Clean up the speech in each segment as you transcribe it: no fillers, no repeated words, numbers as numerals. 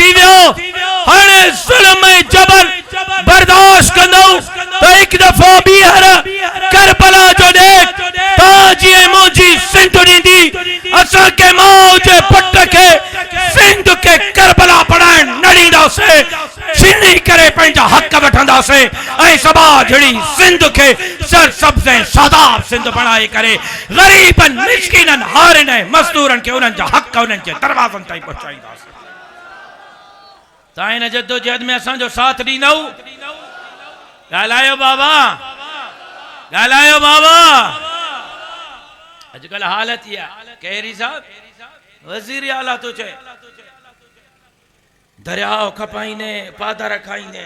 थी वियो हाणे ज़ुल्म ऐं जबर बर्दाश्त कंदो तो एक दफ़ो ॿीहर करबला जो ॾेख तां जीअं मुंहिंजी सिंध ॾींदी असां के माउ जे पुट खे सिंध के करबला पढ़ाइण न ॾींदासीं छीनी करे पंहिंजा हक़ वठंदासीं ऐं सबा जहिड़ी सिंध के सरसब्ज़ ऐं शादाब सिंध बणाए करे ग़रीबनि मिस्किननि हारिन ऐं मज़दूरनि खे उन्हनि जा हक़ उन्हनि जे दरवाज़नि ताईं पहुचाईंदासीं। तव्हां हिन जद्दोजहद में असांजो साथ ॾींदव? ॻाल्हायो बाबा, ॻाल्हायो बाबा। अॼुकल्ह हालत इहा कहिड़ी साहब वज़ीर आला तो चए दरियाव खपाईंदे पादर खाईंदे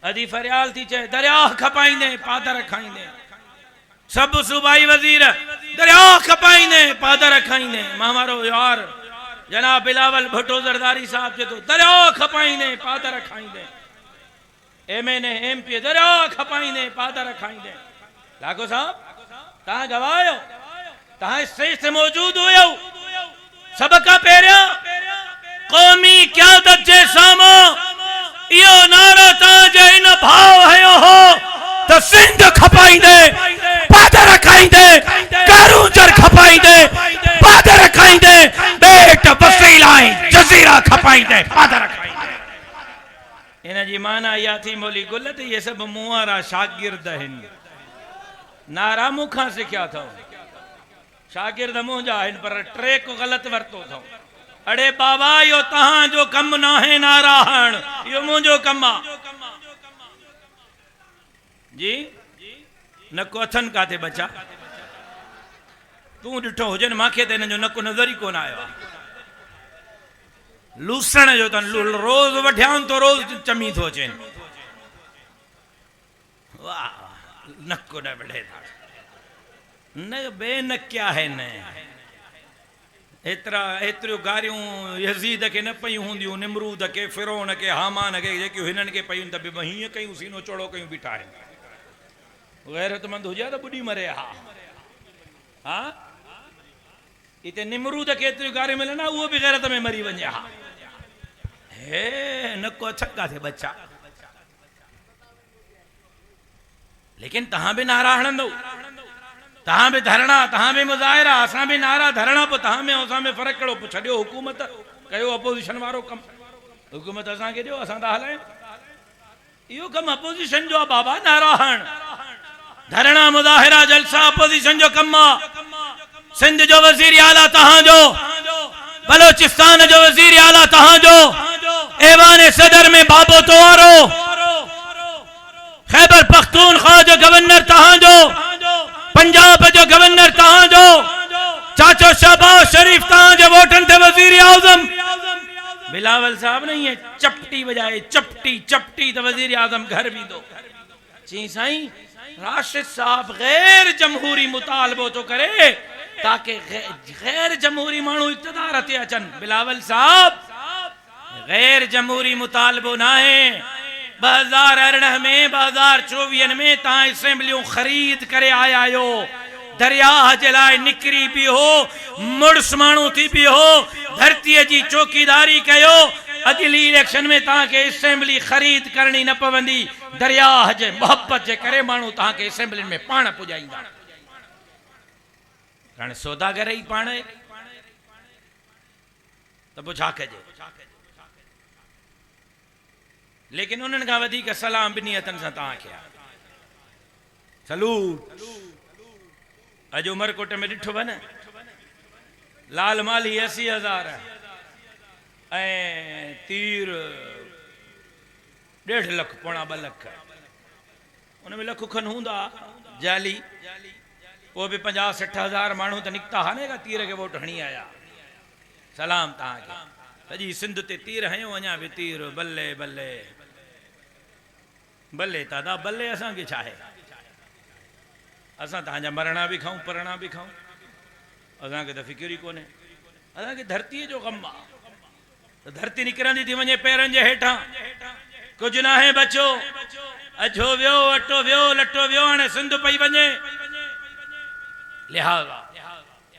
अदी फरियाल थी चए दरियाव खपाईंदे पादर खाईंदे सब सूबाई वजीर दरियाव खपाईंदे पादर खाईंदे मामारो यार जनाब बिलावल भुट्टो ज़रदारी साहब जे तो दरियाव खपाईंदे पादर खाईंदे MNA MP दरियाव खपाईंदे पादर खाईंदे। लाखो साहब तहां गवायो तहां स्टेज ते मौजूद हुयो सब का पहिरियों कौमी क़यादत जे साम्हूं इहो नारो तव्हांजे इन भाव हयो हो त सिंध खपाईंदे पादर खाईंदे कारूंजर खपाईंदे पादर खाईंदे बेट वसीला ऐं जज़ीरा खपाईंदे पादर खाईंदे। इन जी माना इहा थी मोली गुल त इहे सभु मूं वारा शागिर्द आहिनि नारा मूंखां सिखिया अथव शागिर्द मुंहिंजा आहिनि पर ट्रैक ग़लति वरितो अथव। अड़े बाबा यो तहां जो कम ना है नारा हण यो मुंहिंजो कम आ जी नको अथन काथे बचा तू ॾिठो हुजन मांखे त हिन जो नको नज़र ई कोन आयो लूसण जो तन रोज वठियान तो रोज चमी थो अचेनि वाह नको न बढ़े न बे न क्या है न एतरा एतिरियूं गारियूं यज़ीद के न पयूं हूंदियूं निमरूद के फिरौन के हामान के जेकियूं हिननि के पयूं त बि हीअं कयूं सीनो चौड़ो कयूं बीठा आहिनि गैरतमंद हुजे त ॿुॾी मरे हा हा हिते निमरूद के एतिरियूं गारियूं मिलनि उहो बि गैरत में मरी वञे हा हे नको छक्का थे बच्चा लेकिन तहां भी नारा हणंदो तहां भी धरणा तहां भी मुज़ाहिरा असां भी नारा धरणा पोइ तहां में असां में फ़र्क़ु कहिड़ो पोइ छॾियो हुकूमत कयो अपोज़िशन वारो कमु हुकूमत असांखे ॾियो असां था हलायूं इहो कमु अपोज़िशन जो आहे बाबा नारा हण धरणा मुज़ाहिरा जलसा अपोज़िशन जो कमु आहे। सिंध जो वज़ीर आला तहां जो बलोचिस्तान जो वज़ीर आला तहां जो ऐवान सदर में बाबो तोवारो खैबर पख्तूनख्वा जो गवर्नर तहां जो पंजाब जो गवर्नर तहां जो चाचो शहबाज शरीफ तहां जो वोटन थे वजीर आजम बिलावल साहब नहीं है चपटी बजाए चपटी चपटी तो वजीर आजम घर भी दो जी साईं राशिद साहब गैर जमहूरी मुतालबो तो करे ताकि गैर जमहूरी मानू इक़्तिदार ते अचन। बिलावल साहब गैर जमहूरी मुतालबो ना है 2018 में 2024 में तहां असेंबलियों खरीद करे आया आयो दरिया जे लाइ निकरी भी हो मुड़स मानू थी भी हो धरती जी चौकीदारी कयो अगली इलेक्शन में तहां के असेंबली खरीद करनी न पवंदी दरिया जे मोहब्बत जे करे मानू तहां के असेंबली में पाण पुजाईंदा कारण सौदागर ही पाण तो पोइ छा कजे लेकिन उन्हनि खां वधीक सलाम ॿिन्ही हथनि सां तव्हांखे सलूट। अॼु उमरकोट में ॾिठो वञे लाल माली 80,000 ऐं तीर 1.5 लख पौणा 2 लख उनमें लख खन हूंदा जाली वो भी 50-60 माण्हू त निकिता हा न तीर के वोट हणी आया सलाम तव्हांखे सॼी सिंध ते तीर हयो अञा बि तीर बल्ले बल्ले बल्ले दादा बल्ले असांखे छा आहे असां तव्हांजा मरणा भी खाऊं परणा भी खाऊं असांखे त फिक्र ई कोन्हे असांखे धरतीअ जो कमु आहे धरती निकिरंदी थी वञे पेरनि जे हेठां कुझु न आहे बचो अजो वियो अटो वियो लटो वियो हाणे सिंध पई वञे लिहाज़ा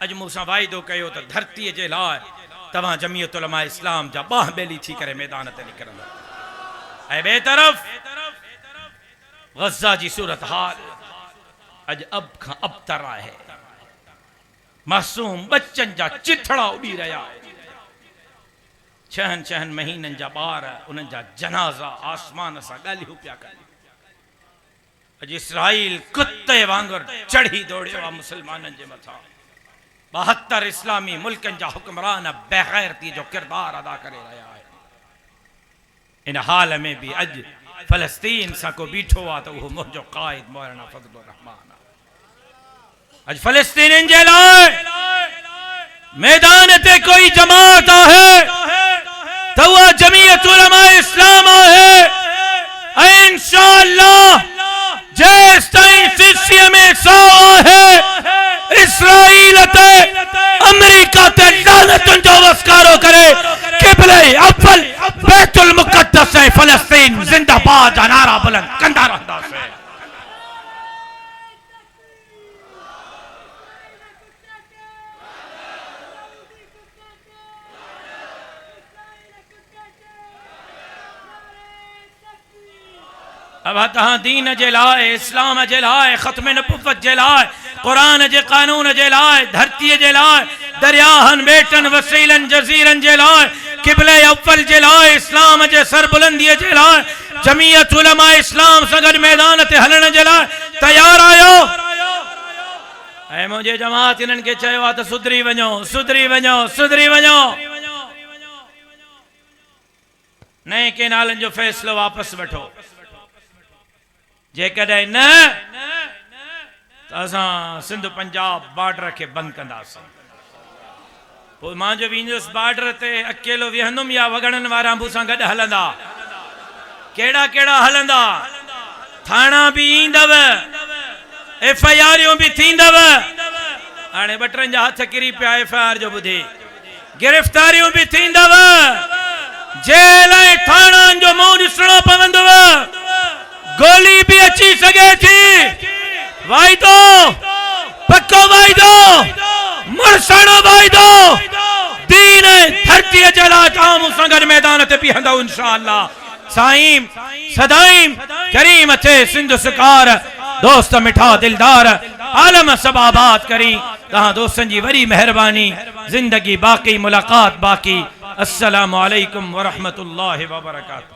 अॼु मूंसां वाइदो कयो त धरतीअ जे लाइ तवा जमीयत उलमा इस्लाम जा बाह बेली थी करे मैदान ते निकरंदा। ऐ बेतरफ गज़ा जी सूरत हाल अज अब खां अब तरा है। मासूम बच्चन जा चिथड़ा उड़ी रहा है। छहन महीनन जा बार उन जा जनाजा आसमान सा गालियो पिया कर। अज इसराइल कुत्ते वांगर चढ़ी दौड़ियो आ मुसलमानन जे मथा। 72 इस्लामी मुल्कन जा हुक्मरान बेगैरती जो किरदार अदा करे रहा है। इन हाल में भी अज फलस्तीन सा को बीठो आ तो वो मुझो कायद मौलाना फजलुर रहमान। अज फलस्तीन जे लाए मैदान ते कोई जमात है तो वह जमीयत उलमा इस्लाम है। इंशाअल्लाह जिस ताईं सिस्सिया में सौ है इसराइल ते अमेरिका ते लानतुन जो वस्कारो करे किबले अव्वल बैतुल मुक़द्दस है फलस्तीन जिंदाबाद जा नारा बुलंद कंदा रहंदा से। अब तहां दीन जे लाए इस्लाम जे लाए खत्म नबुव्वत जे लाए कुरान जे कानून जे लाए धरती जे लाए दरियाहन बेटन वसीलन जजीरन जे लाए किबले अव्वल जे लाए इस्लाम जे सरबुलंदी जे लाए जमीयत उलमा इस्लाम सगद मैदान ते हलण जे लाए तैयार आयो। ऐ मुझे जमात इन्हनि खे चयो आहे त सुधरी वञो सुधरी वञो सुधरी वञो। नए केनालनि जो फ़ैसिलो वापसि वठो। जेकॾहिं न त असां सिंध पंजाब बॉर्डर के बंद कंदासीं। पोइ मां जो वेंदुसि बॉर्डर ते अकेलो वेहंदुमि या वगड़न वारा मूंसां गॾु हलंदा। केड़ा केड़ा हलंदा? थाना भी ईंदव FIR भी थींदव। हाणे 2 3 जा हथ किरी पिया FIR जो ॿुधी गिरफ्तारियूं भी थींदव। जेल ऐं थाणनि जो मुंहुं ॾिसणो पवंदव। गोली भी अची सके थी। वाइदो पक्को वाइदो मुरसणो वाइदो दीन धरती जला ताम संगत मैदान ते बीहंदा इंशाअल्लाह। साईं सदाईं करीम थे सिंध सकार दोस्त मिठा दिलदार आलम सब आबाद करी। तहां दोस्तन जी वरी मेहरबानी जिंदगी बाकी मुलाकात बाकी। अस्सलामु अलैकुम व रहमतुल्लाहि व बरकातहू।